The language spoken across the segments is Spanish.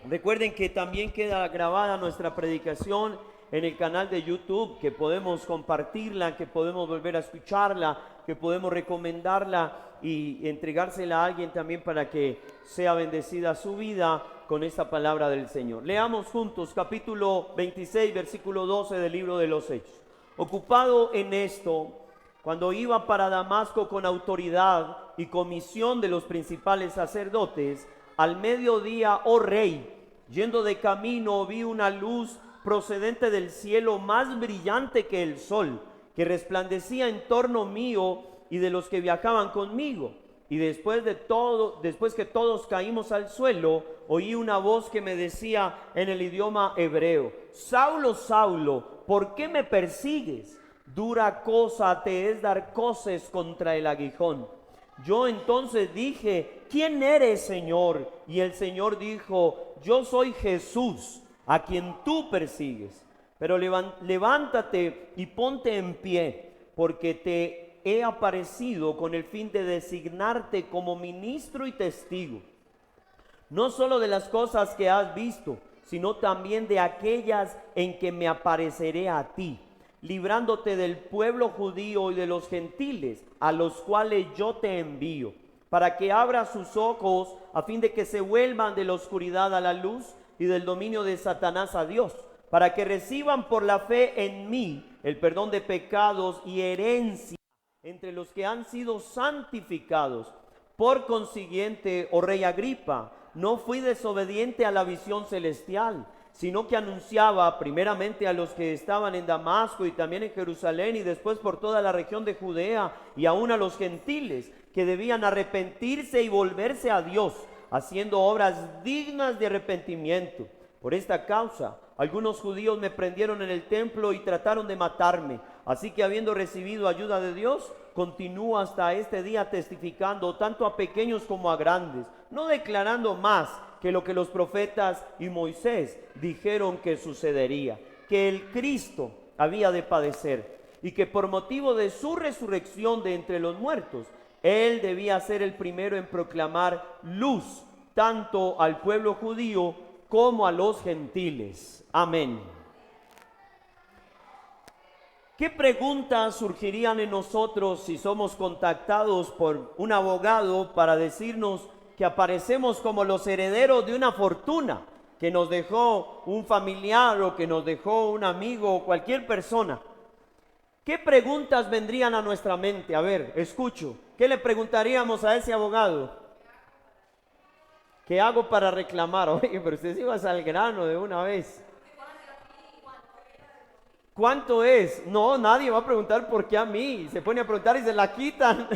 Recuerden que también queda grabada nuestra predicación en el canal de YouTube, que podemos compartirla, que podemos volver a escucharla, que podemos recomendarla y entregársela a alguien también para que sea bendecida su vida con esta palabra del Señor. Leamos juntos capítulo 26, versículo 12 del libro de los Hechos. Ocupado en esto, cuando iba para Damasco con autoridad y comisión de los principales sacerdotes, al mediodía, oh rey, yendo de camino, vi una luz procedente del cielo más brillante que el sol, que resplandecía en torno mío y de los que viajaban conmigo. Y después que todos caímos al suelo, oí una voz que me decía en el idioma hebreo: Saulo, Saulo, ¿por qué me persigues? Dura cosa te es dar coces contra el aguijón. Yo entonces dije: ¿quién eres, Señor? Y el Señor dijo: yo soy Jesús, a quien tú persigues. Pero levántate y ponte en pie, porque te he aparecido con el fin de designarte como ministro y testigo, no solo de las cosas que has visto, sino también de aquellas en que me apareceré a ti, librándote del pueblo judío y de los gentiles, a los cuales yo te envío, para que abra sus ojos, a fin de que se vuelvan de la oscuridad a la luz y del dominio de Satanás a Dios, para que reciban por la fe en mí el perdón de pecados y herencia entre los que han sido santificados. Por consiguiente, oh rey Agripa, no fui desobediente a la visión celestial, sino que anunciaba primeramente a los que estaban en Damasco y también en Jerusalén y después por toda la región de Judea y aún a los gentiles, que debían arrepentirse y volverse a Dios, haciendo obras dignas de arrepentimiento. Por esta causa, algunos judíos me prendieron en el templo y trataron de matarme. Así que, habiendo recibido ayuda de Dios, continúo hasta este día testificando tanto a pequeños como a grandes, no declarando más que lo que los profetas y Moisés dijeron que sucedería: que el Cristo había de padecer y que por motivo de su resurrección de entre los muertos, Él debía ser el primero en proclamar luz tanto al pueblo judío como a los gentiles. Amén. ¿Qué preguntas surgirían en nosotros si somos contactados por un abogado para decirnos que aparecemos como los herederos de una fortuna que nos dejó un familiar o que nos dejó un amigo o cualquier persona? ¿Qué preguntas vendrían a nuestra mente? A ver, escucho. ¿Qué le preguntaríamos a ese abogado? ¿Qué hago para reclamar? Oye, pero usted se iba al grano de una vez. ¿Cuánto es? No, nadie va a preguntar por qué a mí. Se pone a preguntar y se la quitan.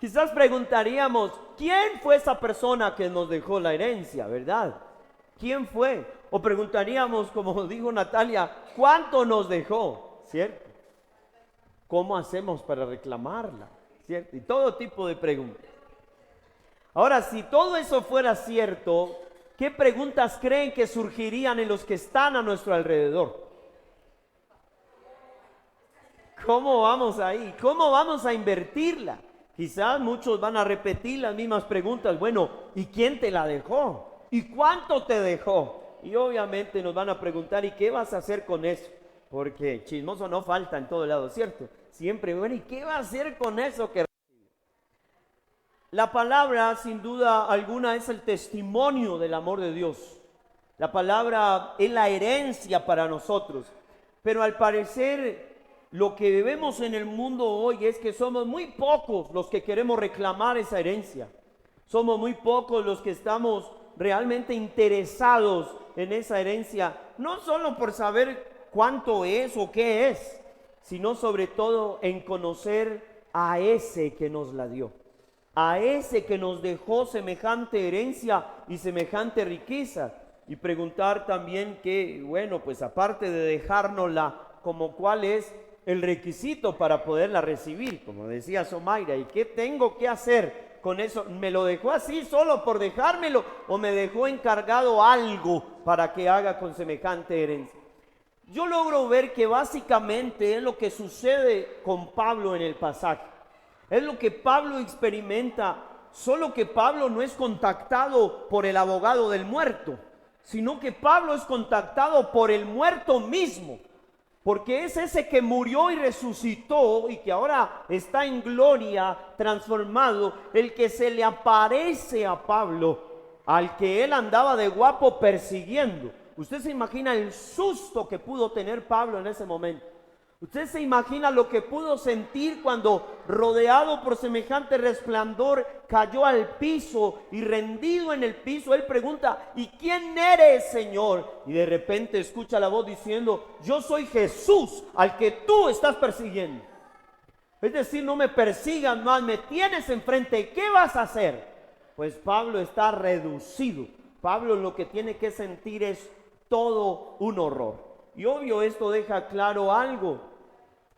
Quizás preguntaríamos: ¿quién fue esa persona que nos dejó la herencia, verdad? ¿Quién fue? O preguntaríamos, como dijo Natalia, ¿cuánto nos dejó? ¿Cierto? ¿Cómo hacemos para reclamarla? ¿Cierto? Y todo tipo de preguntas. Ahora, si todo eso fuera cierto, ¿qué preguntas creen que surgirían en los que están a nuestro alrededor? ¿Cómo vamos ahí? ¿Cómo vamos a invertirla? Quizás muchos van a repetir las mismas preguntas. Bueno, ¿y quién te la dejó? ¿Y cuánto te dejó? Y obviamente nos van a preguntar: ¿y qué vas a hacer con eso? Porque chismoso no falta en todo lado, ¿cierto? Siempre, bueno, ¿y qué va a hacer con eso que recibe? La palabra, sin duda alguna, es el testimonio del amor de Dios. La palabra es la herencia para nosotros. Pero al parecer, lo que vemos en el mundo hoy es que somos muy pocos los que queremos reclamar esa herencia. Somos muy pocos los que estamos realmente interesados en esa herencia, no solo por saber cuánto es o qué es, sino sobre todo en conocer a ese que nos la dio, a ese que nos dejó semejante herencia y semejante riqueza, y preguntar también que, bueno, pues aparte de dejárnosla, como cuál es el requisito para poderla recibir, como decía Somaira, ¿y qué tengo que hacer con eso? ¿Me lo dejó así solo por dejármelo o me dejó encargado algo para que haga con semejante herencia? Yo logro ver que básicamente es lo que sucede con Pablo en el pasaje. Es lo que Pablo experimenta solo que Pablo no es contactado por el abogado del muerto, sino que Pablo es contactado por el muerto mismo, porque es ese que murió y resucitó y que ahora está en gloria, transformado, el que se le aparece a Pablo, al que él andaba de guapo persiguiendo. Usted se imagina el susto que pudo tener Pablo en ese momento. Usted se imagina lo que pudo sentir cuando, rodeado por semejante resplandor, cayó al piso y rendido en el piso, él pregunta: ¿y quién eres, Señor? Y de repente escucha la voz diciendo: yo soy Jesús, al que tú estás persiguiendo. Es decir, no me persigan más, me tienes enfrente, ¿qué vas a hacer? Pues Pablo está reducido. Pablo lo que tiene que sentir es todo un horror. Y obvio, esto deja claro algo,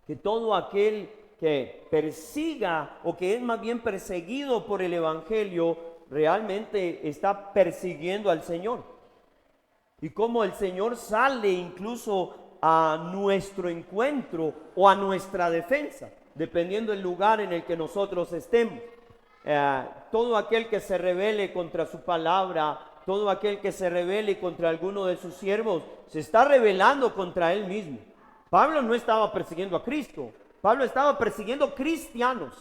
que todo aquel que persiga o que es más bien perseguido por el evangelio, realmente está persiguiendo al Señor. Y como el Señor sale incluso a nuestro encuentro o a nuestra defensa, dependiendo del lugar en el que nosotros estemos. Todo aquel que se rebele contra su palabra, todo aquel que se rebele contra alguno de sus siervos, se está rebelando contra él mismo. Pablo no estaba persiguiendo a Cristo, Pablo estaba persiguiendo cristianos.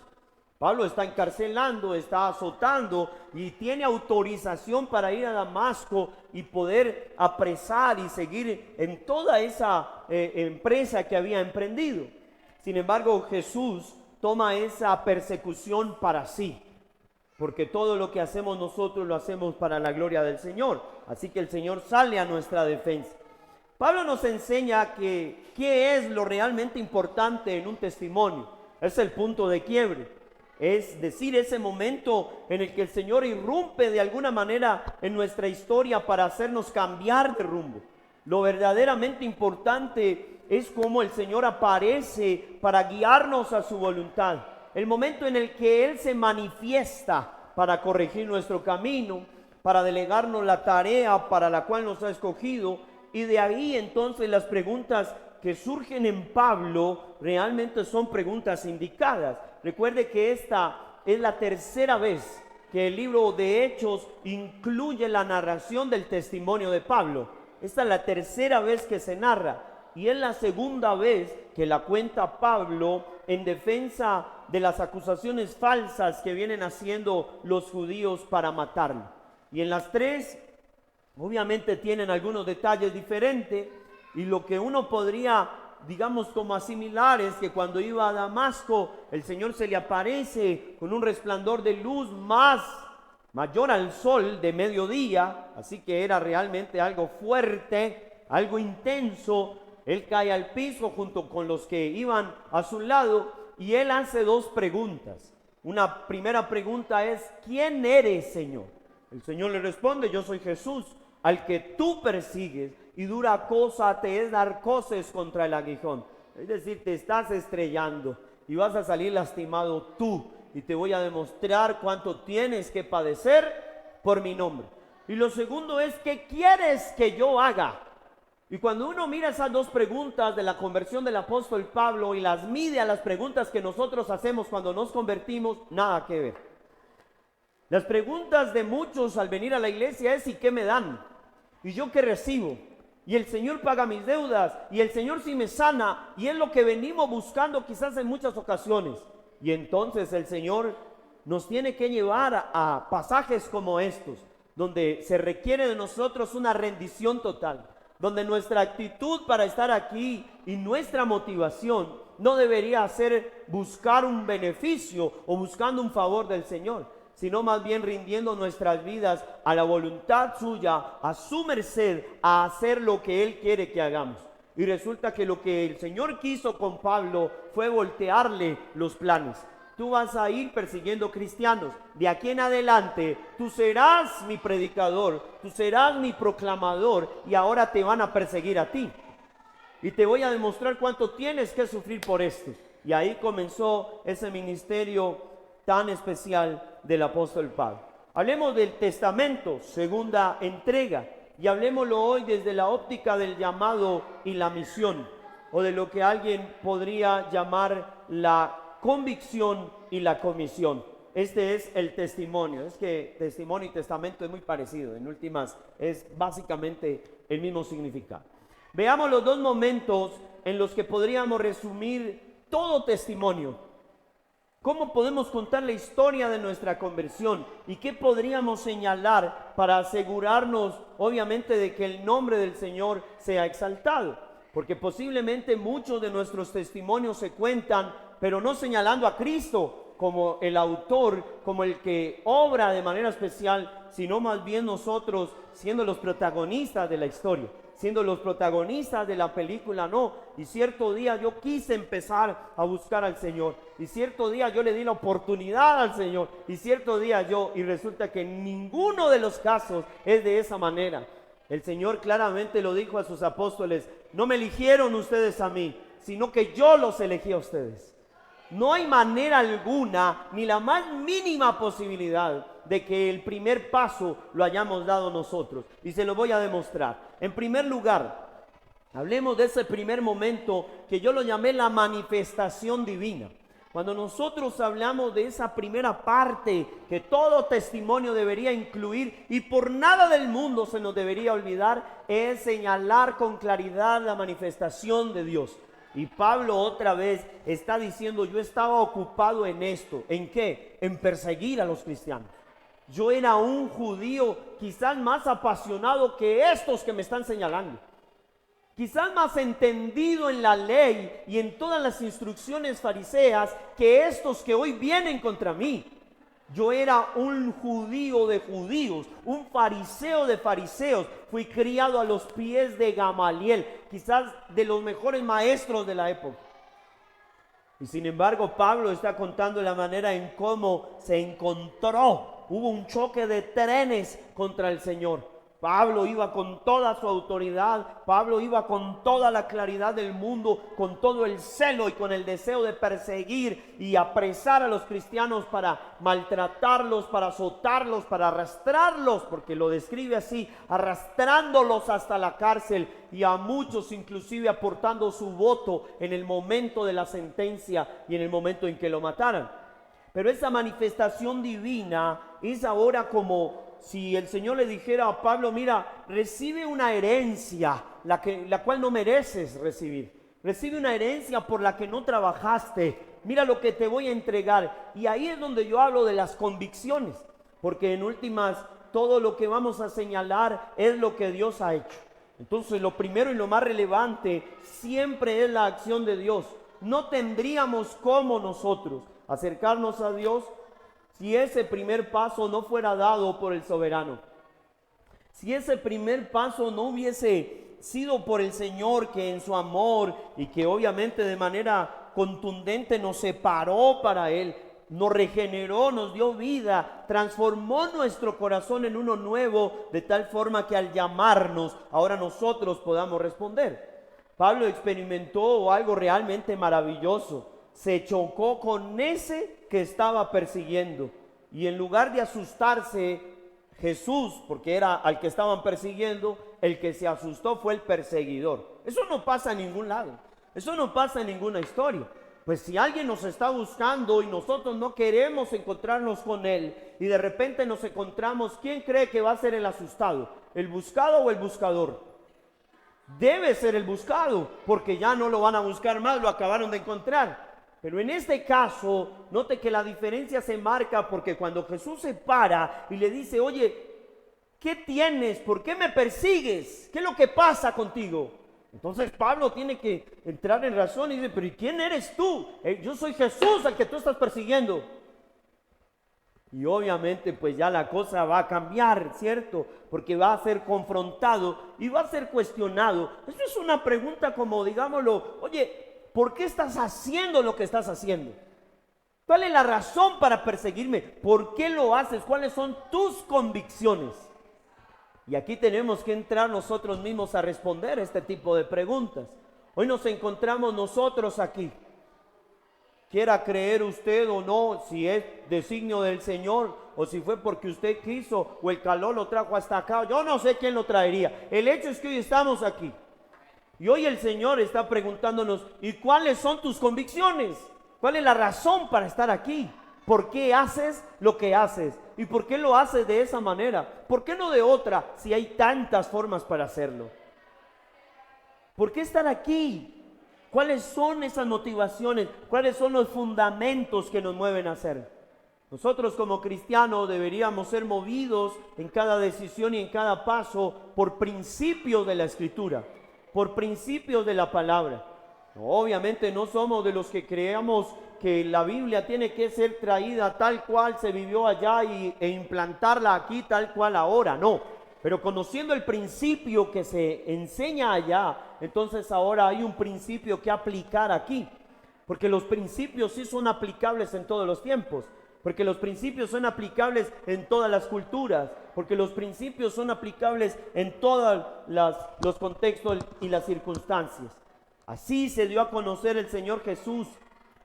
Pablo está encarcelando, está azotando y tiene autorización para ir a Damasco y poder apresar y seguir en toda esa empresa que había emprendido. Sin embargo, Jesús toma esa persecución para sí, porque todo lo que hacemos nosotros lo hacemos para la gloria del Señor. Así que el Señor sale a nuestra defensa. Pablo nos enseña que qué es lo realmente importante en un testimonio. Es el punto de quiebre. Es decir, ese momento en el que el Señor irrumpe de alguna manera en nuestra historia para hacernos cambiar de rumbo. Lo verdaderamente importante es cómo el Señor aparece para guiarnos a su voluntad. El momento en el que Él se manifiesta para corregir nuestro camino, para delegarnos la tarea para la cual nos ha escogido. Y de ahí entonces las preguntas que surgen en Pablo realmente son preguntas indicadas. Recuerde que esta es la tercera vez que el libro de Hechos incluye la narración del testimonio de Pablo. Esta es la tercera vez que se narra y es la segunda vez que la cuenta Pablo en defensa de las acusaciones falsas que vienen haciendo los judíos para matarlo. Y en las tres, obviamente tienen algunos detalles diferentes, y lo que uno podría, digamos, como asimilar es que cuando iba a Damasco, el Señor se le aparece con un resplandor de luz mayor al sol de mediodía, así que era realmente algo fuerte, algo intenso. Él cae al piso junto con los que iban a su lado y él hace dos preguntas. Una primera pregunta es: ¿quién eres, Señor? El Señor le responde: yo soy Jesús, al que tú persigues, y dura cosa te es dar coces contra el aguijón. Es decir, te estás estrellando y vas a salir lastimado tú, y te voy a demostrar cuánto tienes que padecer por mi nombre. Y lo segundo es: ¿qué quieres que yo haga? Y cuando uno mira esas dos preguntas de la conversión del apóstol Pablo y las mide a las preguntas que nosotros hacemos cuando nos convertimos, nada que ver. Las preguntas de muchos al venir a la iglesia es: ¿y qué me dan? ¿Y yo qué recibo? Y el Señor paga mis deudas, y el Señor sí me sana, y es lo que venimos buscando quizás en muchas ocasiones. Y entonces el Señor nos tiene que llevar a pasajes como estos, donde se requiere de nosotros una rendición total, donde nuestra actitud para estar aquí y nuestra motivación no debería ser buscar un beneficio o buscando un favor del Señor, sino más bien rindiendo nuestras vidas a la voluntad suya, a su merced, a hacer lo que Él quiere que hagamos. Y resulta que lo que el Señor quiso con Pablo fue voltearle los planes. Tú vas a ir persiguiendo cristianos. De aquí en adelante, tú serás mi predicador, tú serás mi proclamador, y ahora te van a perseguir a ti. Y te voy a demostrar cuánto tienes que sufrir por esto. Y ahí comenzó ese ministerio tan especial del apóstol Pablo. Hablemos del testamento, segunda entrega, y hablemoslo hoy desde la óptica del llamado y la misión, o de lo que alguien podría llamar la convicción y la comisión. Este es el testimonio. Es que testimonio y testamento es muy parecido. En últimas, es básicamente el mismo significado. Veamos los dos momentos en los que podríamos resumir todo testimonio. ¿Cómo podemos contar la historia de nuestra conversión? ¿Y qué podríamos señalar para asegurarnos, obviamente, de que el nombre del Señor sea exaltado? Porque posiblemente muchos de nuestros testimonios se cuentan, pero no señalando a Cristo como el autor, como el que obra de manera especial, sino más bien nosotros siendo los protagonistas de la historia, siendo los protagonistas de la película. No, y cierto día yo quise empezar a buscar al Señor, y cierto día yo le di la oportunidad al Señor, y cierto día y resulta que en ninguno de los casos es de esa manera. El Señor claramente lo dijo a sus apóstoles: no me eligieron ustedes a mí, sino que yo los elegí a ustedes. No hay manera alguna, ni la más mínima posibilidad de que el primer paso lo hayamos dado nosotros. Y se lo voy a demostrar. En primer lugar, hablemos de ese primer momento que yo lo llamé la manifestación divina. Cuando nosotros hablamos de esa primera parte que todo testimonio debería incluir y por nada del mundo se nos debería olvidar, es señalar con claridad la manifestación de Dios. Y Pablo otra vez está diciendo: yo estaba ocupado en esto. ¿En qué? En perseguir a los cristianos. Yo era un judío quizás más apasionado que estos que me están señalando. Quizás más entendido en la ley y en todas las instrucciones fariseas que estos que hoy vienen contra mí. Yo era un judío de judíos, un fariseo de fariseos. Fui criado a los pies de Gamaliel, quizás de los mejores maestros de la época. Y sin embargo, Pablo está contando la manera en cómo se encontró. Hubo un choque de trenes contra el Señor. Pablo iba con toda su autoridad, Pablo iba con toda la claridad del mundo, con todo el celo y con el deseo de perseguir y apresar a los cristianos para maltratarlos, para azotarlos, para arrastrarlos, porque lo describe así, arrastrándolos hasta la cárcel, y a muchos inclusive aportando su voto en el momento de la sentencia y en el momento en que lo mataran. Pero esa manifestación divina es ahora como si el Señor le dijera a Pablo: mira, recibe una herencia, la cual no mereces recibir. Recibe una herencia por la que no trabajaste. Mira lo que te voy a entregar. Y ahí es donde yo hablo de las convicciones, porque en últimas todo lo que vamos a señalar es lo que Dios ha hecho. Entonces lo primero y lo más relevante siempre es la acción de Dios. No tendríamos cómo nosotros acercarnos a Dios si ese primer paso no fuera dado por el soberano. Si ese primer paso no hubiese sido por el Señor, que en su amor y que obviamente de manera contundente nos separó para Él, nos regeneró, nos dio vida, transformó nuestro corazón en uno nuevo, de tal forma que al llamarnos, ahora nosotros podamos responder. Pablo experimentó algo realmente maravilloso. Se chocó con ese que estaba persiguiendo, y en lugar de asustarse Jesús, porque era al que estaban persiguiendo, el que se asustó fue el perseguidor. Eso no pasa en ningún lado, eso no pasa en ninguna historia. Pues si alguien nos está buscando y nosotros no queremos encontrarnos con él, y de repente nos encontramos, ¿quién cree que va a ser el asustado? ¿El buscado o el buscador? Debe ser el buscado, porque ya no lo van a buscar más, lo acabaron de encontrar. Pero en este caso, note que la diferencia se marca porque cuando Jesús se para y le dice: oye, ¿qué tienes? ¿Por qué me persigues? ¿Qué es lo que pasa contigo? Entonces Pablo tiene que entrar en razón y dice: pero ¿y quién eres tú? Yo soy Jesús al que tú estás persiguiendo. Y obviamente pues ya la cosa va a cambiar, ¿cierto? Porque va a ser confrontado y va a ser cuestionado. Eso es una pregunta como, digámoslo: oye, ¿por qué estás haciendo lo que estás haciendo? ¿Cuál es la razón para perseguirme? ¿Por qué lo haces? ¿Cuáles son tus convicciones? Y aquí tenemos que entrar nosotros mismos a responder este tipo de preguntas. Hoy nos encontramos nosotros aquí. Quiera creer usted o no, si es designio del Señor o si fue porque usted quiso o el calor lo trajo hasta acá. Yo no sé quién lo traería. El hecho es que hoy estamos aquí. Y hoy el Señor está preguntándonos: ¿y cuáles son tus convicciones? ¿Cuál es la razón para estar aquí? ¿Por qué haces lo que haces? ¿Y por qué lo haces de esa manera? ¿Por qué no de otra si hay tantas formas para hacerlo? ¿Por qué estar aquí? ¿Cuáles son esas motivaciones? ¿Cuáles son los fundamentos que nos mueven a hacer? Nosotros como cristianos deberíamos ser movidos en cada decisión y en cada paso por principios de la Escritura, por principios de la palabra. Obviamente no somos de los que creamos que la Biblia tiene que ser traída tal cual se vivió allá e implantarla aquí tal cual ahora, no. Pero conociendo el principio que se enseña allá, entonces ahora hay un principio que aplicar aquí. Porque los principios sí son aplicables en todos los tiempos. Porque los principios son aplicables en todas las culturas. Porque los principios son aplicables en todos los contextos y las circunstancias. Así se dio a conocer el Señor Jesús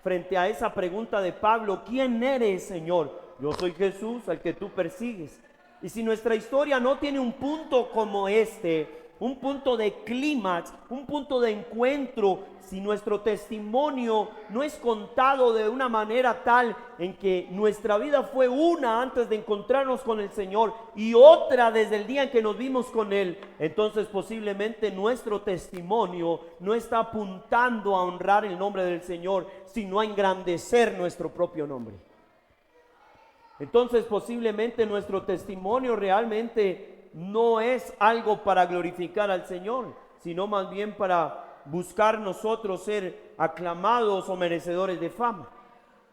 frente a esa pregunta de Pablo: ¿quién eres, Señor? Yo soy Jesús, al que tú persigues. Y si nuestra historia no tiene un punto como este, un punto de clímax, un punto de encuentro, si nuestro testimonio no es contado de una manera tal en que nuestra vida fue una antes de encontrarnos con el Señor y otra desde el día en que nos vimos con Él, entonces posiblemente nuestro testimonio no está apuntando a honrar el nombre del Señor, sino a engrandecer nuestro propio nombre. Entonces posiblemente nuestro testimonio realmente no es algo para glorificar al Señor, sino más bien para buscar nosotros ser aclamados o merecedores de fama.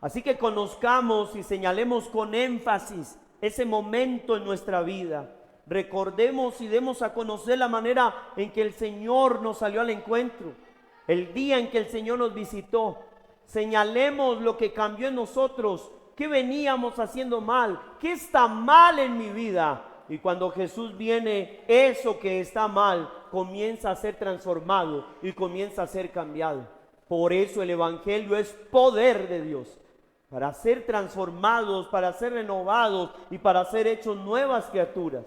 Así que conozcamos y señalemos con énfasis ese momento en nuestra vida. Recordemos y demos a conocer la manera en que el Señor nos salió al encuentro, el día en que el Señor nos visitó. Señalemos lo que cambió en nosotros. ¿Qué veníamos haciendo mal? ¿Qué está mal en mi vida? Y cuando Jesús viene, eso que está mal comienza a ser transformado y comienza a ser cambiado. Por eso el Evangelio es poder de Dios, para ser transformados, para ser renovados y para ser hechos nuevas criaturas.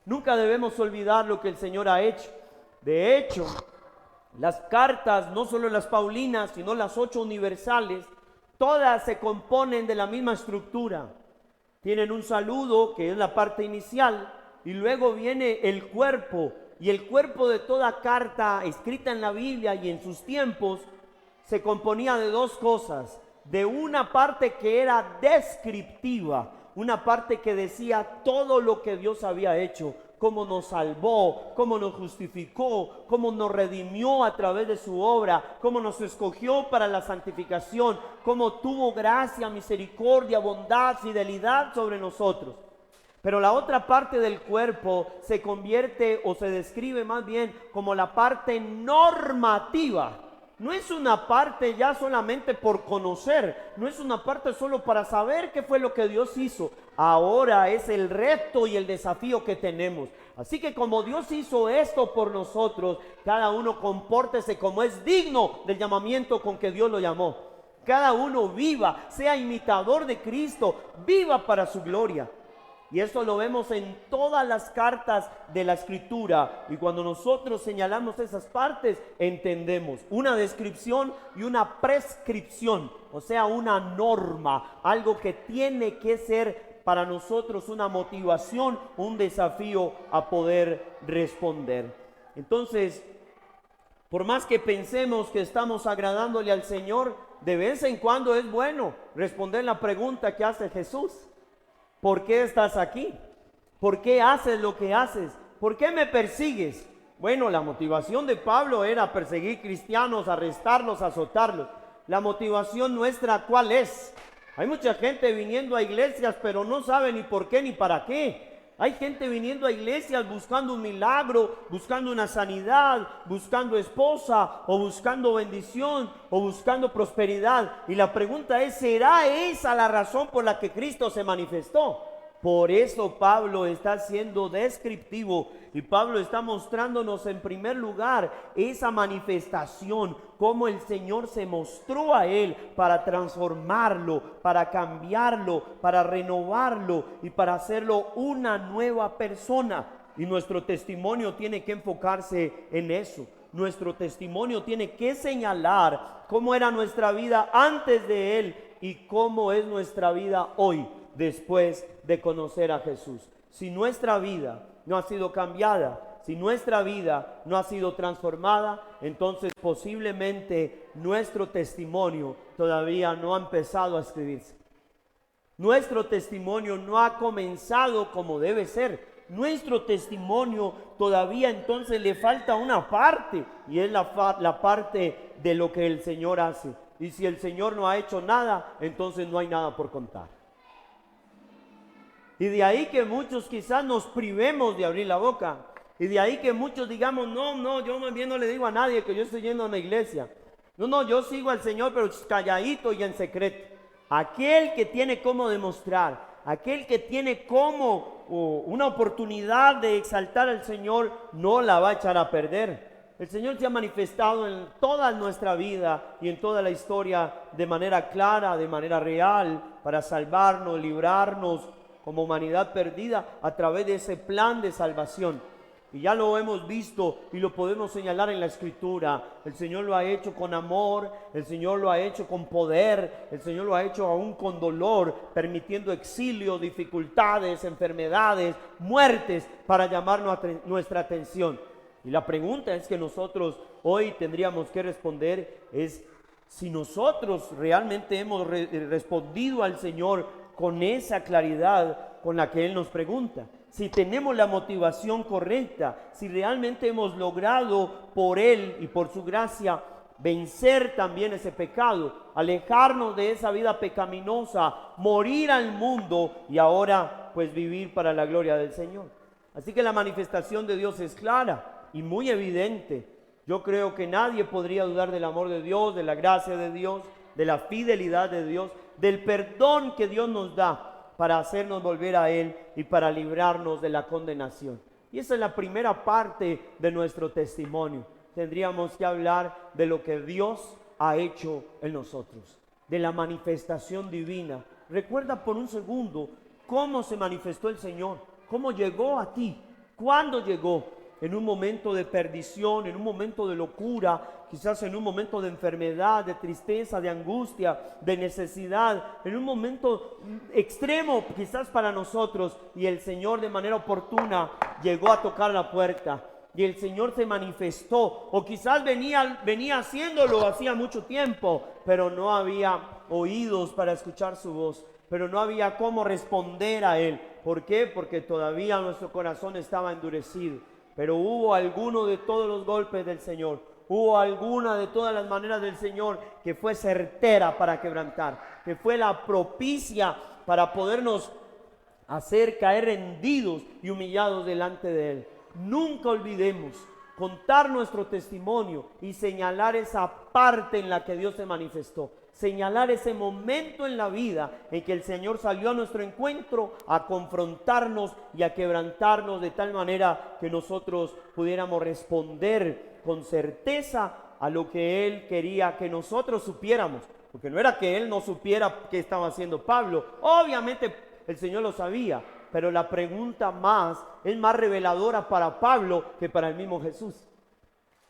Nunca debemos olvidar lo que el Señor ha hecho. De hecho, las cartas, no solo las paulinas, sino las 8 universales, todas se componen de la misma estructura. Tienen un saludo, que es la parte inicial, y luego viene el cuerpo. Y el cuerpo de toda carta escrita en la Biblia y en sus tiempos se componía de 2 cosas. De una parte que era descriptiva, una parte que decía todo lo que Dios había hecho, cómo nos salvó, cómo nos justificó, cómo nos redimió a través de su obra, cómo nos escogió para la santificación, cómo tuvo gracia, misericordia, bondad, fidelidad sobre nosotros. Pero la otra parte del cuerpo se convierte o se describe más bien como la parte normativa. No es una parte ya solamente por conocer, no es una parte solo para saber qué fue lo que Dios hizo. Ahora es el reto y el desafío que tenemos. Así que como Dios hizo esto por nosotros, cada uno compórtese como es digno del llamamiento con que Dios lo llamó. Cada uno viva, sea imitador de Cristo, viva para su gloria. Y esto lo vemos en todas las cartas de la Escritura. Y cuando nosotros señalamos esas partes, entendemos una descripción y una prescripción. O sea, una norma, algo que tiene que ser para nosotros una motivación, un desafío a poder responder. Entonces, por más que pensemos que estamos agradándole al Señor, de vez en cuando es bueno responder la pregunta que hace Jesús. ¿Por qué estás aquí? ¿Por qué haces lo que haces? ¿Por qué me persigues? Bueno, la motivación de Pablo era perseguir cristianos, arrestarlos, azotarlos. La motivación nuestra, ¿cuál es? Hay mucha gente viniendo a iglesias, pero no sabe ni por qué ni para qué. Hay gente viniendo a iglesias buscando un milagro, buscando una sanidad, buscando esposa o buscando bendición o buscando prosperidad. Y la pregunta es, ¿será esa la razón por la que Cristo se manifestó? Por eso Pablo está siendo descriptivo y Pablo está mostrándonos en primer lugar esa manifestación, cómo el Señor se mostró a él para transformarlo, para cambiarlo, para renovarlo y para hacerlo una nueva persona. Y nuestro testimonio tiene que enfocarse en eso. Nuestro testimonio tiene que señalar cómo era nuestra vida antes de él y cómo es nuestra vida hoy después de conocer a Jesús. Si nuestra vida no ha sido cambiada, si nuestra vida no ha sido transformada, entonces posiblemente nuestro testimonio todavía no ha empezado a escribirse. Nuestro testimonio no ha comenzado como debe ser. Nuestro testimonio todavía entonces le falta una parte, y es la parte de lo que el Señor hace. Y si el Señor no ha hecho nada, entonces no hay nada por contar. Y de ahí que muchos quizás nos privemos de abrir la boca. Y de ahí que muchos digamos, no, yo más bien no le digo a nadie que yo estoy yendo a una iglesia. No, yo sigo al Señor, pero calladito y en secreto. Aquel que tiene cómo demostrar, aquel que tiene como una oportunidad de exaltar al Señor, no la va a echar a perder. El Señor se ha manifestado en toda nuestra vida y en toda la historia de manera clara, de manera real, para salvarnos, librarnos como humanidad perdida a través de ese plan de salvación. Y ya lo hemos visto y lo podemos señalar en la Escritura. El Señor lo ha hecho con amor, el Señor lo ha hecho con poder, el Señor lo ha hecho aún con dolor, permitiendo exilio, dificultades, enfermedades, muertes para llamar nuestra atención. Y la pregunta es que nosotros hoy tendríamos que responder es si nosotros realmente hemos respondido al Señor con esa claridad con la que Él nos pregunta. Si tenemos la motivación correcta, si realmente hemos logrado por Él y por su gracia vencer también ese pecado, alejarnos de esa vida pecaminosa, morir al mundo y ahora pues vivir para la gloria del Señor. Así que la manifestación de Dios es clara y muy evidente. Yo creo que nadie podría dudar del amor de Dios, de la gracia de Dios, de la fidelidad de Dios, del perdón que Dios nos da para hacernos volver a Él y para librarnos de la condenación. Y esa es la primera parte de nuestro testimonio. Tendríamos que hablar de lo que Dios ha hecho en nosotros, de la manifestación divina. Recuerda por un segundo cómo se manifestó el Señor, cómo llegó a ti, cuándo llegó. En un momento de perdición, en un momento de locura, quizás en un momento de enfermedad, de tristeza, de angustia, de necesidad, en un momento extremo quizás para nosotros, y el Señor de manera oportuna llegó a tocar la puerta y el Señor se manifestó, o quizás venía haciéndolo hacía mucho tiempo, pero no había oídos para escuchar su voz, pero no había cómo responder a Él. ¿Por qué? Porque todavía nuestro corazón estaba endurecido. Pero hubo alguno de todos los golpes del Señor, hubo alguna de todas las maneras del Señor que fue certera para quebrantar, que fue la propicia para podernos hacer caer rendidos y humillados delante de Él. Nunca olvidemos contar nuestro testimonio y señalar esa parte en la que Dios se manifestó. Señalar ese momento en la vida en que el Señor salió a nuestro encuentro a confrontarnos y a quebrantarnos de tal manera que nosotros pudiéramos responder con certeza a lo que Él quería que nosotros supiéramos. Porque no era que Él no supiera qué estaba haciendo Pablo. Obviamente el Señor lo sabía, pero la pregunta es más reveladora para Pablo que para el mismo Jesús.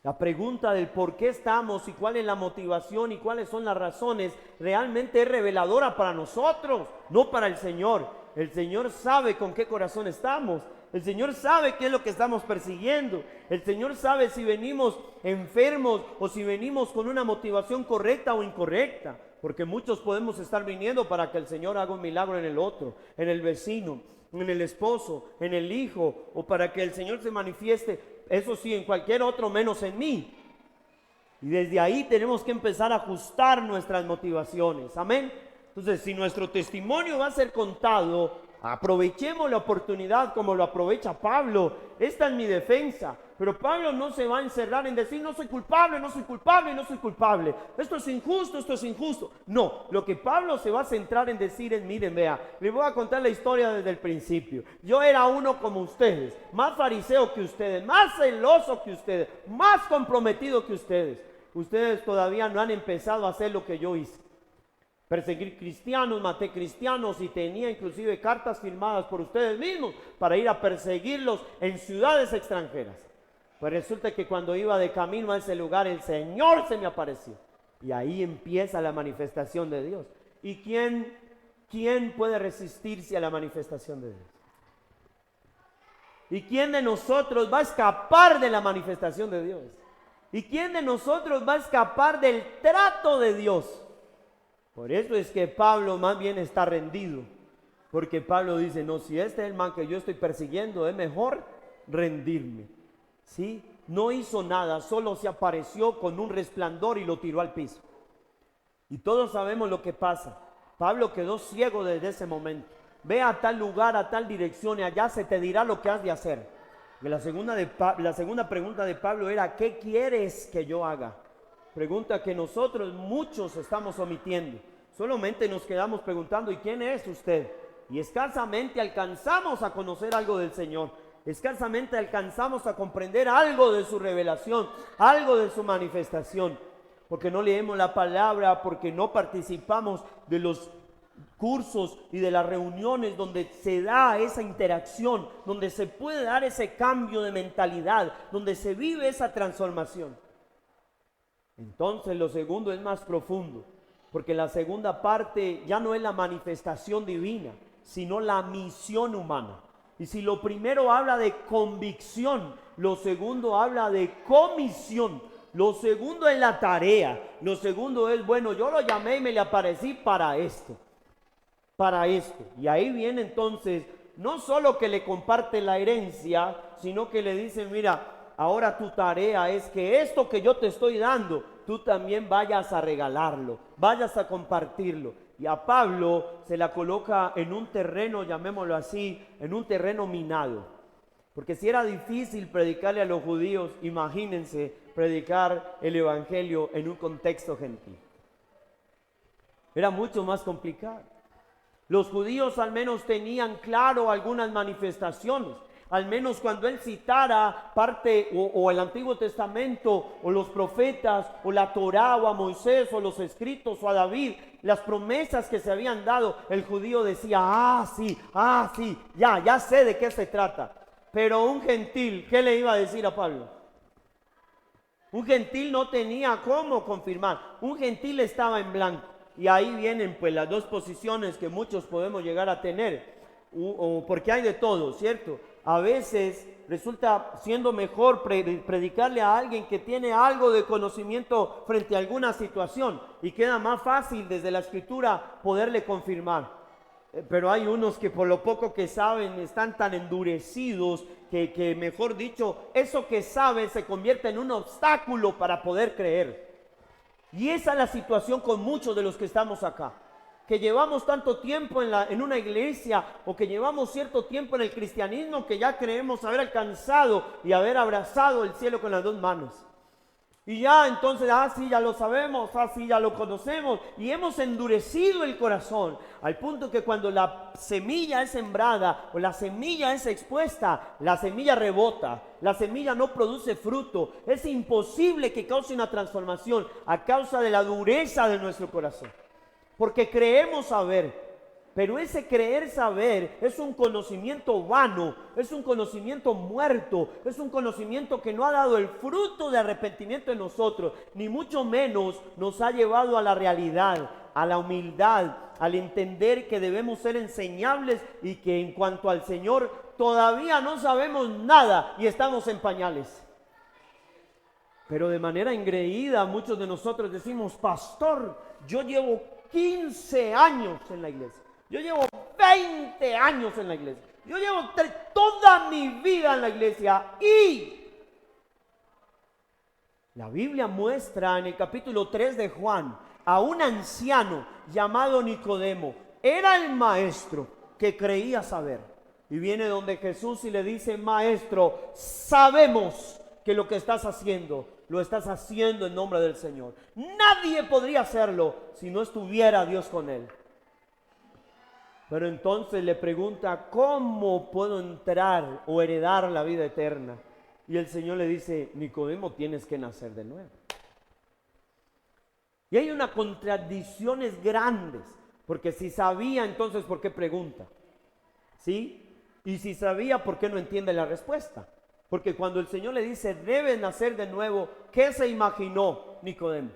La pregunta del por qué estamos y cuál es la motivación y cuáles son las razones realmente es reveladora para nosotros, no para el Señor. El Señor sabe con qué corazón estamos. El Señor sabe qué es lo que estamos persiguiendo. El Señor sabe si venimos enfermos o si venimos con una motivación correcta o incorrecta. Porque muchos podemos estar viniendo para que el Señor haga un milagro en el otro, en el vecino, en el esposo, en el hijo, o para que el Señor se manifieste, eso sí, en cualquier otro menos en mí. Y desde ahí tenemos que empezar a ajustar nuestras motivaciones. Amén. Entonces, si nuestro testimonio va a ser contado, aprovechemos la oportunidad como lo aprovecha Pablo. Esta es mi defensa. Pero Pablo no se va a encerrar en decir no soy culpable, no soy culpable, no soy culpable. Esto es injusto, esto es injusto. No, lo que Pablo se va a centrar en decir es, miren, vea, les voy a contar la historia desde el principio. Yo era uno como ustedes, más fariseo que ustedes, más celoso que ustedes, más comprometido que ustedes. Ustedes todavía no han empezado a hacer lo que yo hice. Perseguir cristianos, maté cristianos y tenía inclusive cartas firmadas por ustedes mismos para ir a perseguirlos en ciudades extranjeras. Pues resulta que cuando iba de camino a ese lugar, el Señor se me apareció. Y ahí empieza la manifestación de Dios. ¿Y quién puede resistirse a la manifestación de Dios? ¿Y quién de nosotros va a escapar de la manifestación de Dios? ¿Y quién de nosotros va a escapar del trato de Dios? Por eso es que Pablo más bien está rendido. Porque Pablo dice, no, si este es el man que yo estoy persiguiendo, es mejor rendirme. ¿Sí? No hizo nada, solo se apareció con un resplandor y lo tiró al piso. Y todos sabemos lo que pasa. Pablo quedó ciego desde ese momento. Ve a tal lugar, a tal dirección y allá se te dirá lo que has de hacer. La segunda pregunta de Pablo era, ¿qué quieres que yo haga? Pregunta que nosotros muchos estamos omitiendo. Solamente nos quedamos preguntando, ¿y quién es usted? Y escasamente alcanzamos a conocer algo del Señor. Escasamente alcanzamos a comprender algo de su revelación, algo de su manifestación. Porque no leemos la palabra, porque no participamos de los cursos y de las reuniones donde se da esa interacción, donde se puede dar ese cambio de mentalidad, donde se vive esa transformación. Entonces lo segundo es más profundo, porque la segunda parte ya no es la manifestación divina, sino la misión humana. Y si lo primero habla de convicción, lo segundo habla de comisión. Lo segundo es la tarea. Lo segundo es, bueno, yo lo llamé y me le aparecí para esto. Para esto. Y ahí viene entonces, no solo que le comparte la herencia, sino que le dice, mira, ahora tu tarea es que esto que yo te estoy dando, tú también vayas a regalarlo, vayas a compartirlo. Y a Pablo se la coloca en un terreno, llamémoslo así, en un terreno minado. Porque si era difícil predicarle a los judíos, imagínense predicar el evangelio en un contexto gentil. Era mucho más complicado. Los judíos al menos tenían claro algunas manifestaciones. Al menos cuando él citara parte o el Antiguo Testamento o los profetas o la Torá o a Moisés o los escritos o a David, las promesas que se habían dado, el judío decía, sí, ya sé de qué se trata. Pero un gentil, ¿qué le iba a decir a Pablo? Un gentil no tenía cómo confirmar. Un gentil estaba en blanco. Y ahí vienen pues las dos posiciones que muchos podemos llegar a tener. Porque hay de todo, ¿cierto? A veces resulta siendo mejor predicarle a alguien que tiene algo de conocimiento frente a alguna situación. Y queda más fácil desde la escritura poderle confirmar. Pero hay unos que por lo poco que saben están tan endurecidos que mejor dicho, eso que saben se convierte en un obstáculo para poder creer. Y esa es la situación con muchos de los que estamos acá, que llevamos tanto tiempo en una iglesia o que llevamos cierto tiempo en el cristianismo que ya creemos haber alcanzado y haber abrazado el cielo con las dos manos. Y ya entonces, sí, ya lo sabemos, sí, ya lo conocemos y hemos endurecido el corazón al punto que cuando la semilla es sembrada o la semilla es expuesta, la semilla rebota, la semilla no produce fruto. Es imposible que cause una transformación a causa de la dureza de nuestro corazón. Porque creemos saber, pero ese creer saber es un conocimiento vano, es un conocimiento muerto, es un conocimiento que no ha dado el fruto de arrepentimiento en nosotros, ni mucho menos nos ha llevado a la realidad, a la humildad, al entender que debemos ser enseñables y que en cuanto al Señor todavía no sabemos nada y estamos en pañales. Pero de manera engreída muchos de nosotros decimos, pastor, yo llevo 15 años en la iglesia. Yo llevo 20 años en la iglesia. Yo llevo toda mi vida en la iglesia. Y la Biblia muestra en el capítulo 3 de Juan a un anciano llamado Nicodemo. Era el maestro que creía saber. Y viene donde Jesús y le dice, maestro, sabemos que lo que estás haciendo, lo estás haciendo en nombre del Señor. Nadie podría hacerlo si no estuviera Dios con él. Pero entonces le pregunta, ¿cómo puedo entrar o heredar la vida eterna? Y el Señor le dice, Nicodemo, tienes que nacer de nuevo. Y hay unas contradicciones grandes, porque si sabía, entonces ¿por qué pregunta? ¿Sí? Y si sabía, ¿por qué no entiende la respuesta? Porque cuando el Señor le dice, debes nacer de nuevo, ¿qué se imaginó Nicodemo?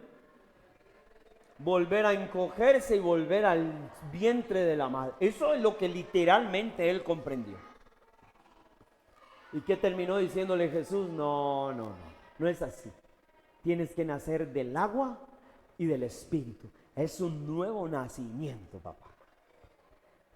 volver a encogerse y volver al vientre de la madre. Eso es lo que literalmente él comprendió. ¿Y qué terminó diciéndole Jesús? No es así. Tienes que nacer del agua y del Espíritu. Es un nuevo nacimiento, papá.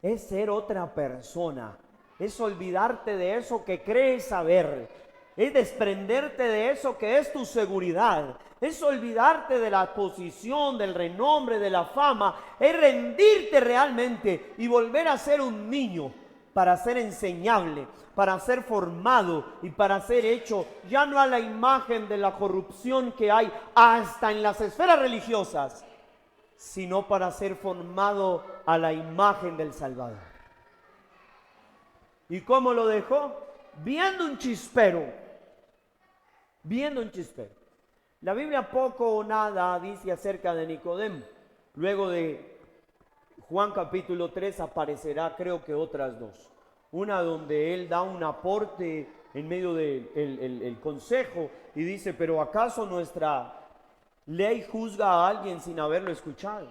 Es ser otra persona. Es olvidarte de eso que crees saber. Es desprenderte de eso que es tu seguridad. Es olvidarte de la posición, del renombre, de la fama. Es rendirte realmente y volver a ser un niño para ser enseñable, para ser formado y para ser hecho ya no a la imagen de la corrupción que hay hasta en las esferas religiosas, sino para ser formado a la imagen del Salvador. ¿Y cómo lo dejó? Viendo un chispero. La Biblia poco o nada dice acerca de Nicodemo. Luego de Juan capítulo 3 aparecerá creo que otras dos. Una donde él da un aporte en medio del consejo y dice, pero ¿acaso nuestra ley juzga a alguien sin haberlo escuchado?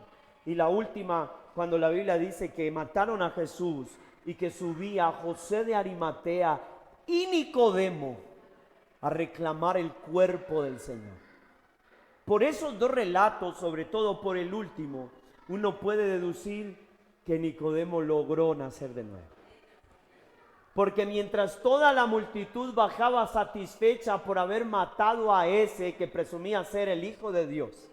Y la última, cuando la Biblia dice que mataron a Jesús y que subía José de Arimatea y Nicodemo a reclamar el cuerpo del Señor. Por esos dos relatos, sobre todo por el último, uno puede deducir que Nicodemo logró nacer de nuevo. Porque mientras toda la multitud bajaba satisfecha por haber matado a ese que presumía ser el Hijo de Dios,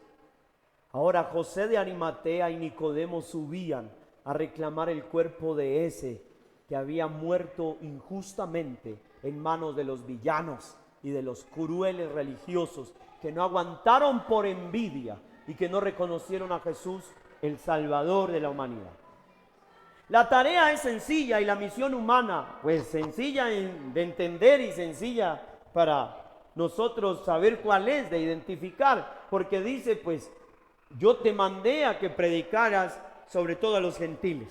ahora José de Arimatea y Nicodemo subían a reclamar el cuerpo de ese que había muerto injustamente en manos de los villanos y de los crueles religiosos que no aguantaron por envidia y que no reconocieron a Jesús el Salvador de la humanidad. La tarea es sencilla y la misión humana, pues sencilla de entender y sencilla para nosotros saber cuál es, de identificar, porque dice, pues, yo te mandé a que predicaras sobre todo a los gentiles.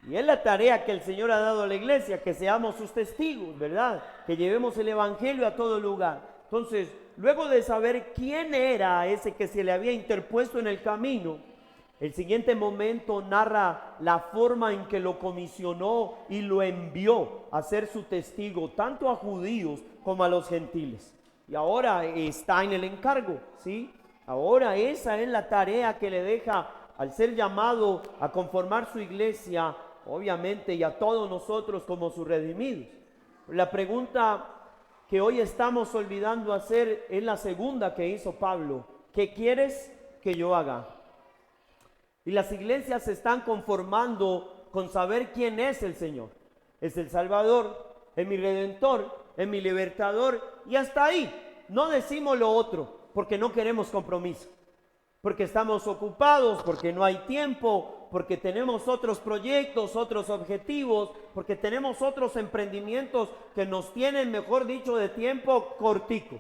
Y es la tarea que el Señor ha dado a la iglesia, que seamos sus testigos, ¿verdad? Que llevemos el evangelio a todo lugar. Entonces, luego de saber quién era ese que se le había interpuesto en el camino, el siguiente momento narra la forma en que lo comisionó y lo envió a ser su testigo, tanto a judíos como a los gentiles. Y ahora está en el encargo, ¿sí? Ahora esa es la tarea que le deja al ser llamado a conformar su iglesia, obviamente, y a todos nosotros como sus redimidos. La pregunta que hoy estamos olvidando hacer es la segunda que hizo Pablo. ¿Qué quieres que yo haga? Y las iglesias se están conformando con saber quién es el Señor. Es el Salvador, es mi Redentor, es mi Libertador, y hasta ahí. No decimos lo otro porque no queremos compromiso, porque estamos ocupados, porque no hay tiempo, porque tenemos otros proyectos, otros objetivos, porque tenemos otros emprendimientos que nos tienen, mejor dicho, de tiempo cortico.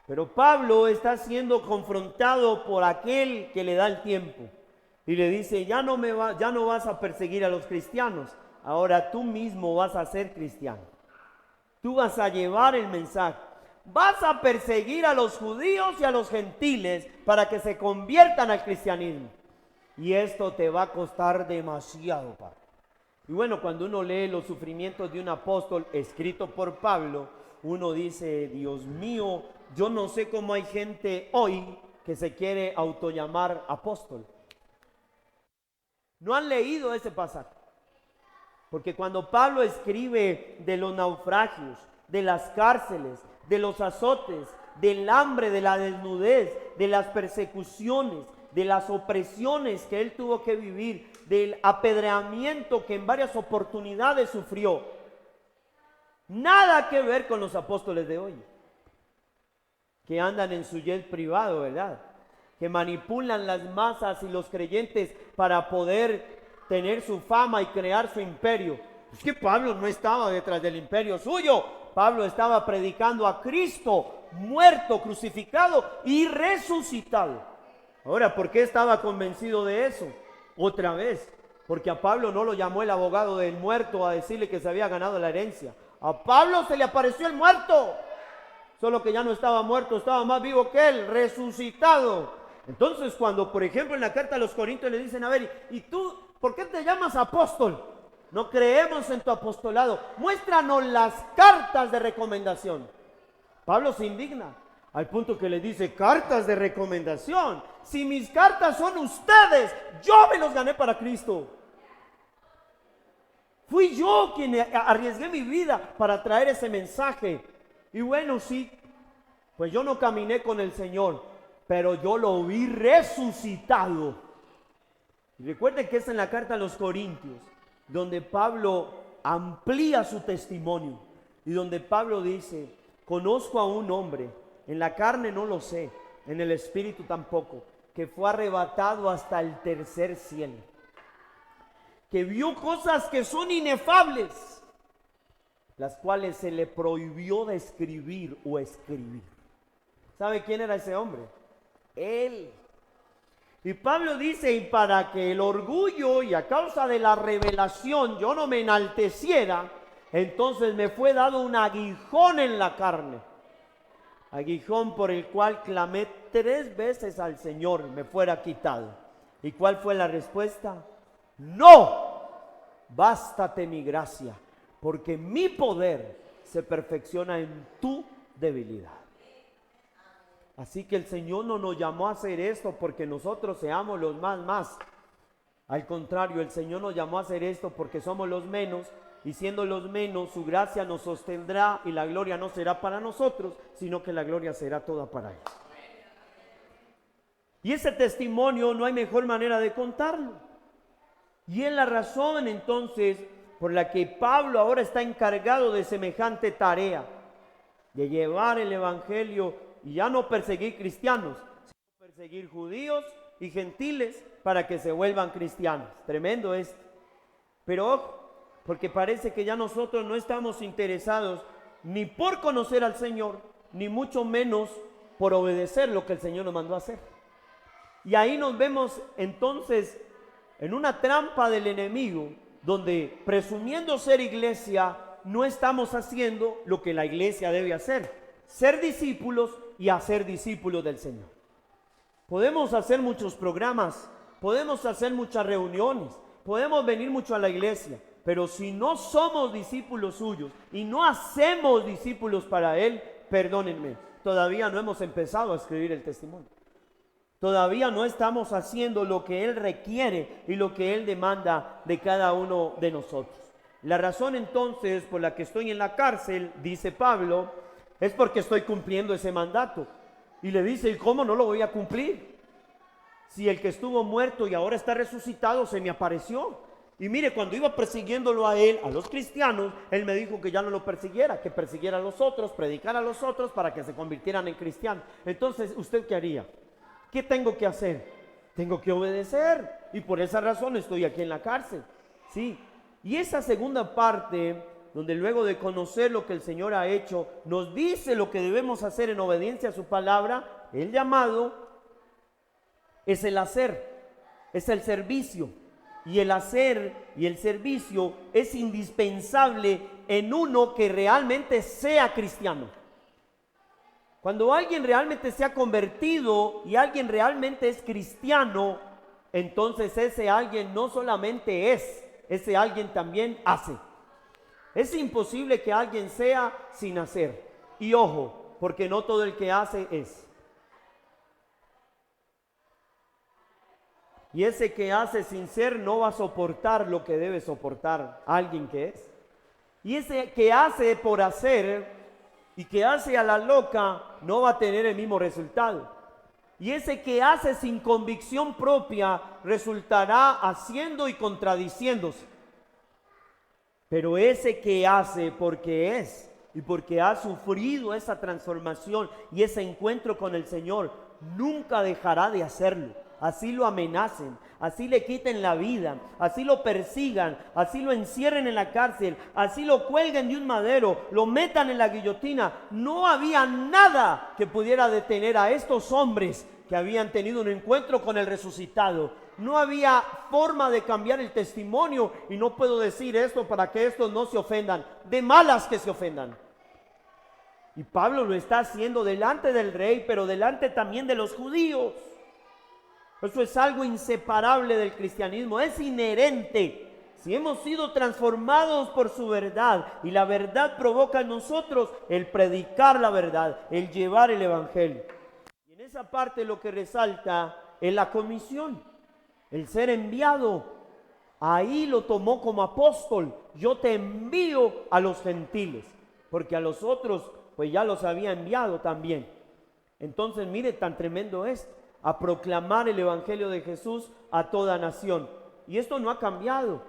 Pero Pablo está siendo confrontado por aquel que le da el tiempo y le dice, ya no vas a perseguir a los cristianos, ahora tú mismo vas a ser cristiano. Tú vas a llevar el mensaje. Vas a perseguir a los judíos y a los gentiles para que se conviertan al cristianismo. Y esto te va a costar demasiado, Pablo. Y bueno, cuando uno lee los sufrimientos de un apóstol escrito por Pablo, uno dice, Dios mío, yo no sé cómo hay gente hoy que se quiere autollamar apóstol. No han leído ese pasaje. Porque cuando Pablo escribe de los naufragios, de las cárceles, de los azotes, del hambre, de la desnudez, de las persecuciones, de las opresiones que él tuvo que vivir, del apedreamiento que en varias oportunidades sufrió, nada que ver con los apóstoles de hoy, que andan en su jet privado, ¿verdad? Que manipulan las masas y los creyentes para poder tener su fama y crear su imperio. Es que Pablo no estaba detrás del imperio suyo. Pablo estaba predicando a Cristo, muerto, crucificado y resucitado. Ahora, ¿por qué estaba convencido de eso? Otra vez, porque a Pablo no lo llamó el abogado del muerto a decirle que se había ganado la herencia. A Pablo se le apareció el muerto, solo que ya no estaba muerto, estaba más vivo que él, resucitado. Entonces, cuando, por ejemplo, en la carta a los Corintios le dicen, a ver, ¿y tú por qué te llamas apóstol? No creemos en tu apostolado. Muéstranos las cartas de recomendación. Pablo se indigna al punto que le dice, cartas de recomendación. Si mis cartas son ustedes, yo me los gané para Cristo. Fui yo quien arriesgué mi vida para traer ese mensaje. Y bueno, sí, pues yo no caminé con el Señor, pero yo lo vi resucitado. Y recuerden que es en la carta a los Corintios donde Pablo amplía su testimonio y donde Pablo dice, conozco a un hombre, en la carne no lo sé, en el espíritu tampoco, que fue arrebatado hasta el tercer cielo, que vio cosas que son inefables, las cuales se le prohibió de escribir o escribir. ¿Sabe quién era ese hombre? Él. Y Pablo dice, y para que el orgullo y a causa de la revelación yo no me enalteciera, entonces me fue dado un aguijón en la carne. Aguijón por el cual clamé 3 veces al Señor, me fuera quitado. ¿Y cuál fue la respuesta? No, bástate mi gracia, porque mi poder se perfecciona en tu debilidad. Así que el Señor no nos llamó a hacer esto porque nosotros seamos los más. Al contrario, el Señor nos llamó a hacer esto porque somos los menos, y siendo los menos, su gracia nos sostendrá y la gloria no será para nosotros, sino que la gloria será toda para Él. Y ese testimonio no hay mejor manera de contarlo. Y es la razón entonces por la que Pablo ahora está encargado de semejante tarea, de llevar el evangelio y ya no perseguir cristianos, sino perseguir judíos y gentiles para que se vuelvan cristianos. Tremendo esto. Pero ojo, porque parece que ya nosotros no estamos interesados ni por conocer al Señor, ni mucho menos por obedecer lo que el Señor nos mandó a hacer. Y ahí nos vemos entonces en una trampa del enemigo, donde presumiendo ser iglesia, no estamos haciendo lo que la iglesia debe hacer: ser discípulos y hacer discípulos del Señor. Podemos hacer muchos programas, podemos hacer muchas reuniones, podemos venir mucho a la iglesia, pero si no somos discípulos suyos y no hacemos discípulos para Él, perdónenme, todavía no hemos empezado a escribir el testimonio. Todavía no estamos haciendo lo que Él requiere y lo que Él demanda de cada uno de nosotros. La razón entonces por la que estoy en la cárcel, dice Pablo, es porque estoy cumpliendo ese mandato. Y le dice, ¿y cómo no lo voy a cumplir? Si el que estuvo muerto y ahora está resucitado se me apareció. Y mire, cuando iba persiguiéndolo a él, a los cristianos, él me dijo que ya no lo persiguiera, que persiguiera a los otros, predicara a los otros para que se convirtieran en cristianos. Entonces, ¿usted qué haría? ¿Qué tengo que hacer? Tengo que obedecer. Y por esa razón estoy aquí en la cárcel. Sí. Y esa segunda parte, donde luego de conocer lo que el Señor ha hecho, nos dice lo que debemos hacer en obediencia a su palabra. El llamado es el hacer, es el servicio. Y el hacer y el servicio es indispensable en uno que realmente sea cristiano. Cuando alguien realmente se ha convertido y alguien realmente es cristiano, entonces ese alguien no solamente es, ese alguien también hace. Es imposible que alguien sea sin hacer. Y ojo, porque no todo el que hace es. Y ese que hace sin ser no va a soportar lo que debe soportar alguien que es. Y ese que hace por hacer y que hace a la loca no va a tener el mismo resultado. Y ese que hace sin convicción propia resultará haciendo y contradiciéndose. Pero ese que hace porque es y porque ha sufrido esa transformación y ese encuentro con el Señor, nunca dejará de hacerlo. Así lo amenacen, así le quiten la vida, así lo persigan, así lo encierren en la cárcel, así lo cuelguen de un madero, lo metan en la guillotina. No había nada que pudiera detener a estos hombres que habían tenido un encuentro con el resucitado. No había forma de cambiar el testimonio, y no puedo decir esto para que estos no se ofendan, de malas que se ofendan. Y Pablo lo está haciendo delante del rey, pero delante también de los judíos. Eso es algo inseparable del cristianismo, es inherente. Si hemos sido transformados por su verdad y la verdad provoca en nosotros el predicar la verdad, el llevar el evangelio. Y en esa parte lo que resalta es la comisión, el ser enviado. Ahí lo tomó como apóstol. Yo te envío a los gentiles, porque a los otros pues ya los había enviado también. Entonces mire tan tremendo es, a proclamar el evangelio de Jesús a toda nación. Y esto no ha cambiado.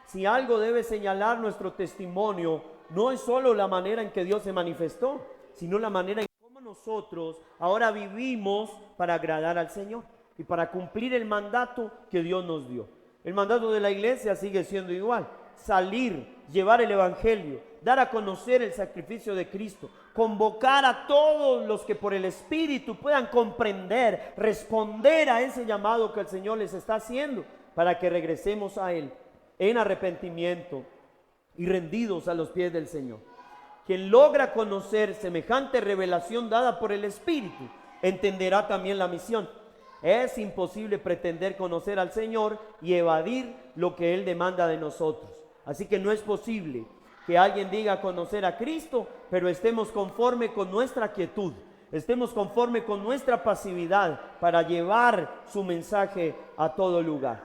Si algo debe señalar nuestro testimonio, no es solo la manera en que Dios se manifestó, sino la manera en cómo nosotros ahora vivimos para agradar al Señor y para cumplir el mandato que Dios nos dio. El mandato de la iglesia sigue siendo igual: salir, llevar el evangelio, dar a conocer el sacrificio de Cristo, convocar a todos los que por el Espíritu puedan comprender, responder a ese llamado que el Señor les está haciendo para que regresemos a Él en arrepentimiento y rendidos a los pies del Señor. Quien logra conocer semejante revelación dada por el Espíritu, entenderá también la misión. Es imposible pretender conocer al Señor y evadir lo que Él demanda de nosotros. Así que no es posible que alguien diga conocer a Cristo, pero estemos conforme con nuestra quietud, estemos conforme con nuestra pasividad para llevar su mensaje a todo lugar.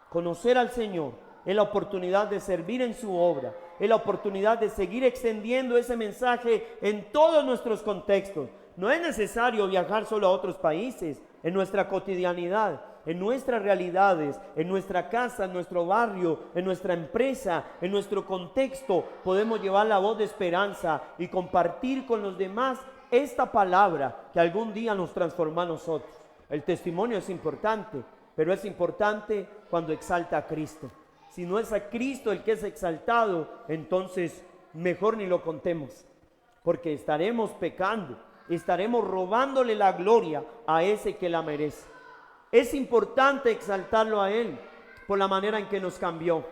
Conocer al Señor es la oportunidad de servir en su obra, es la oportunidad de seguir extendiendo ese mensaje en todos nuestros contextos. No es necesario viajar solo a otros países. En nuestra cotidianidad, en nuestras realidades, en nuestra casa, en nuestro barrio, en nuestra empresa, en nuestro contexto, podemos llevar la voz de esperanza y compartir con los demás esta palabra que algún día nos transforma a nosotros. El testimonio es importante, pero es importante cuando exalta a Cristo. Si no es a Cristo el que es exaltado, entonces mejor ni lo contemos, porque estaremos pecando, estaremos robándole la gloria a ese que la merece. Es importante exaltarlo a Él por la manera en que nos cambió,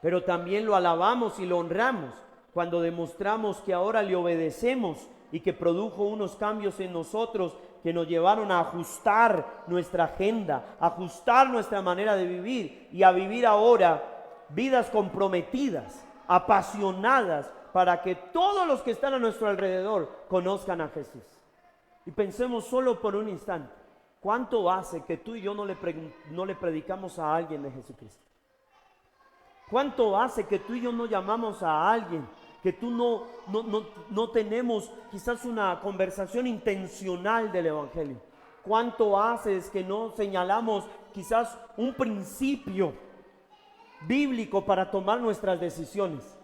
pero también lo alabamos y lo honramos cuando demostramos que ahora le obedecemos y que produjo unos cambios en nosotros que nos llevaron a ajustar nuestra agenda, a ajustar nuestra manera de vivir y a vivir ahora vidas comprometidas, apasionadas, para que todos los que están a nuestro alrededor conozcan a Jesús. Y pensemos solo por un instante, ¿cuánto hace que tú y yo no le predicamos a alguien de Jesucristo? ¿Cuánto hace que tú y yo no llamamos a alguien, que tú no tenemos quizás una conversación intencional del evangelio? ¿Cuánto haces que no señalamos quizás un principio bíblico para tomar nuestras decisiones?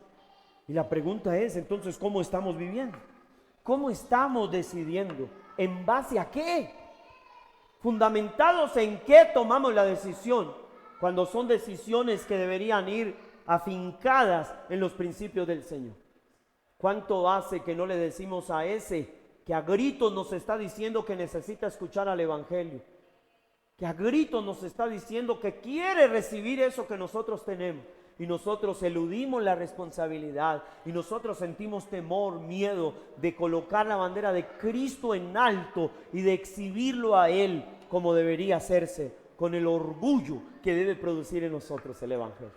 Y la pregunta es entonces, ¿cómo estamos viviendo? ¿Cómo estamos decidiendo? ¿En base a qué? ¿Fundamentados en qué tomamos la decisión? Cuando son decisiones que deberían ir afincadas en los principios del Señor. ¿Cuánto hace que no le decimos a ese que a gritos nos está diciendo que necesita escuchar al evangelio, que a gritos nos está diciendo que quiere recibir eso que nosotros tenemos, y nosotros eludimos la responsabilidad y nosotros sentimos temor, miedo de colocar la bandera de Cristo en alto y de exhibirlo a Él como debería hacerse, con el orgullo que debe producir en nosotros el evangelio?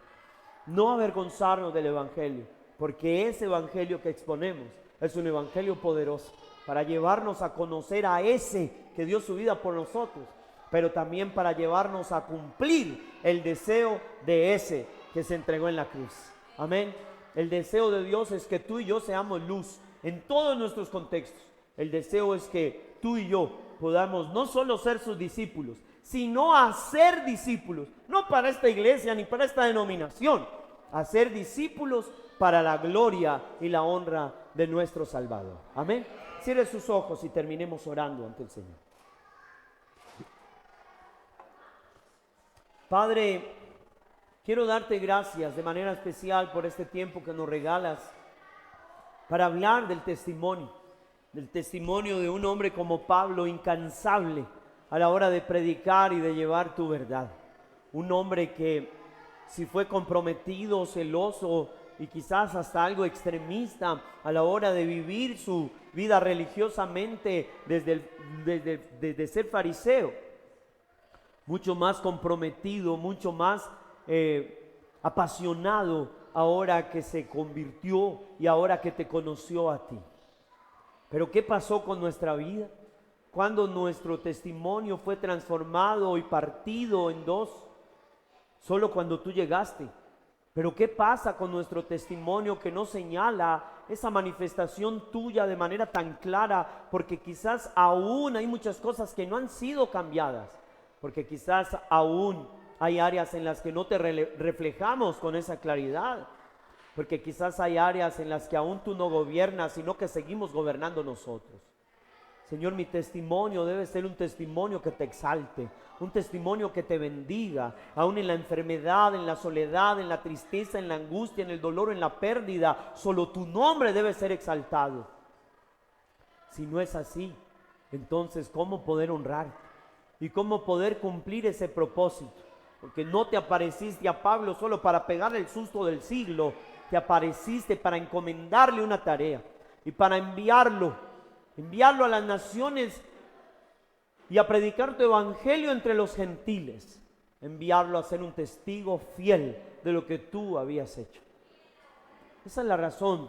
No avergonzarnos del evangelio, porque ese evangelio que exponemos es un evangelio poderoso para llevarnos a conocer a ese que dio su vida por nosotros, pero también para llevarnos a cumplir el deseo de ese que se entregó en la cruz. Amén. El deseo de Dios es que tú y yo seamos luz en todos nuestros contextos. El deseo es que tú y yo podamos no solo ser sus discípulos, sino hacer discípulos, no para esta iglesia ni para esta denominación, hacer discípulos para la gloria y la honra de nuestro Salvador. Amén. Cierre sus ojos y terminemos orando ante el Señor. Padre, quiero darte gracias de manera especial por este tiempo que nos regalas para hablar del testimonio de un hombre como Pablo, incansable a la hora de predicar y de llevar tu verdad. Un hombre que, si fue comprometido, celoso y quizás hasta algo extremista a la hora de vivir su vida religiosamente desde ser fariseo, mucho más comprometido, mucho más apasionado ahora que se convirtió y ahora que te conoció a ti. Pero ¿qué pasó con nuestra vida? Cuando nuestro testimonio fue transformado y partido en dos, solo cuando tú llegaste. Pero ¿qué pasa con nuestro testimonio que no señala esa manifestación tuya de manera tan clara? Porque quizás aún hay muchas cosas que no han sido cambiadas, porque quizás aún hay áreas en las que no te reflejamos con esa claridad, porque quizás hay áreas en las que aún tú no gobiernas, sino que seguimos gobernando nosotros. Señor, mi testimonio debe ser un testimonio que te exalte, un testimonio que te bendiga, aún en la enfermedad, en la soledad, en la tristeza, en la angustia, en el dolor, en la pérdida. Solo tu nombre debe ser exaltado. Si no es así, entonces ¿cómo poder honrarte? ¿Y cómo poder cumplir ese propósito? Porque no te apareciste a Pablo solo para pegarle el susto del siglo, te apareciste para encomendarle una tarea y para enviarlo a las naciones y a predicar tu evangelio entre los gentiles, enviarlo a ser un testigo fiel de lo que tú habías hecho. Esa es la razón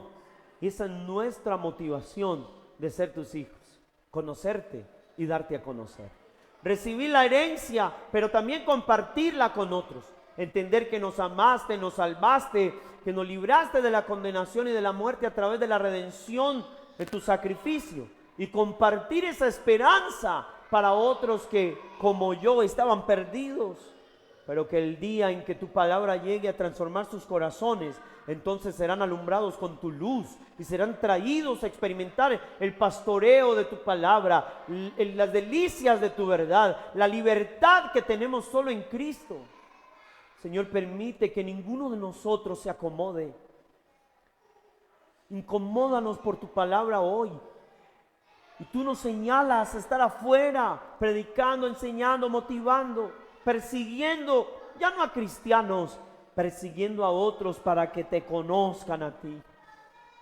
y esa es nuestra motivación de ser tus hijos, conocerte y darte a conocer. Recibir la herencia, pero también compartirla con otros. Entender que nos amaste, nos salvaste, que nos libraste de la condenación y de la muerte a través de la redención de tu sacrificio. Y compartir esa esperanza para otros que, como yo, estaban perdidos. Pero que el día en que tu palabra llegue a transformar sus corazones, entonces serán alumbrados con tu luz y serán traídos a experimentar el pastoreo de tu palabra, las delicias de tu verdad, la libertad que tenemos solo en Cristo. Señor, permite que ninguno de nosotros se acomode. Incomódanos por tu palabra hoy. Y tú nos señalas a estar afuera, predicando, enseñando, motivando, persiguiendo, ya no a cristianos, persiguiendo a otros para que te conozcan a ti,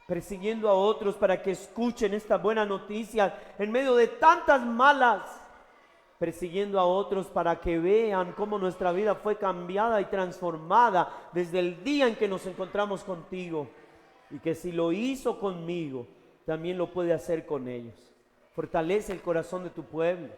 persiguiendo a otros para que escuchen esta buena noticia en medio de tantas malas, persiguiendo a otros para que vean cómo nuestra vida fue cambiada y transformada desde el día en que nos encontramos contigo, y que si lo hizo conmigo, también lo puede hacer con ellos. Fortalece el corazón de tu pueblo,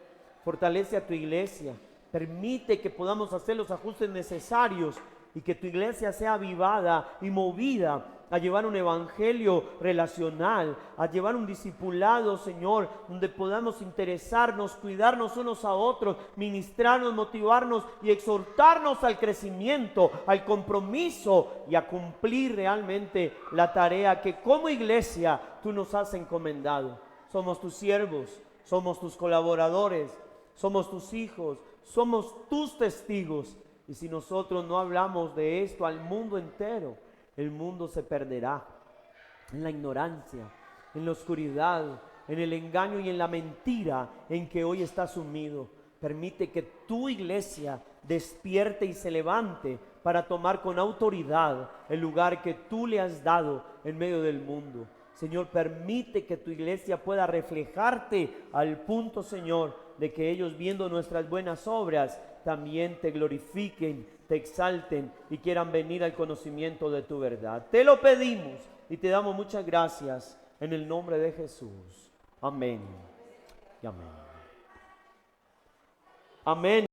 fortalece a tu iglesia, permite que podamos hacer los ajustes necesarios y que tu iglesia sea avivada y movida a llevar un evangelio relacional, a llevar un discipulado, Señor, donde podamos interesarnos, cuidarnos unos a otros, ministrarnos, motivarnos y exhortarnos al crecimiento, al compromiso y a cumplir realmente la tarea que como iglesia tú nos has encomendado. Somos tus siervos, somos tus colaboradores, somos tus hijos, somos tus testigos. Y si nosotros no hablamos de esto al mundo entero, el mundo se perderá en la ignorancia, en la oscuridad, en el engaño y en la mentira en que hoy está sumido. Permite que tu iglesia despierte y se levante para tomar con autoridad el lugar que tú le has dado en medio del mundo. Señor, permite que tu iglesia pueda reflejarte al punto, Señor, de que ellos, viendo nuestras buenas obras, también te glorifiquen, te exalten y quieran venir al conocimiento de tu verdad. Te lo pedimos y te damos muchas gracias en el nombre de Jesús. Amén y amén. Amén.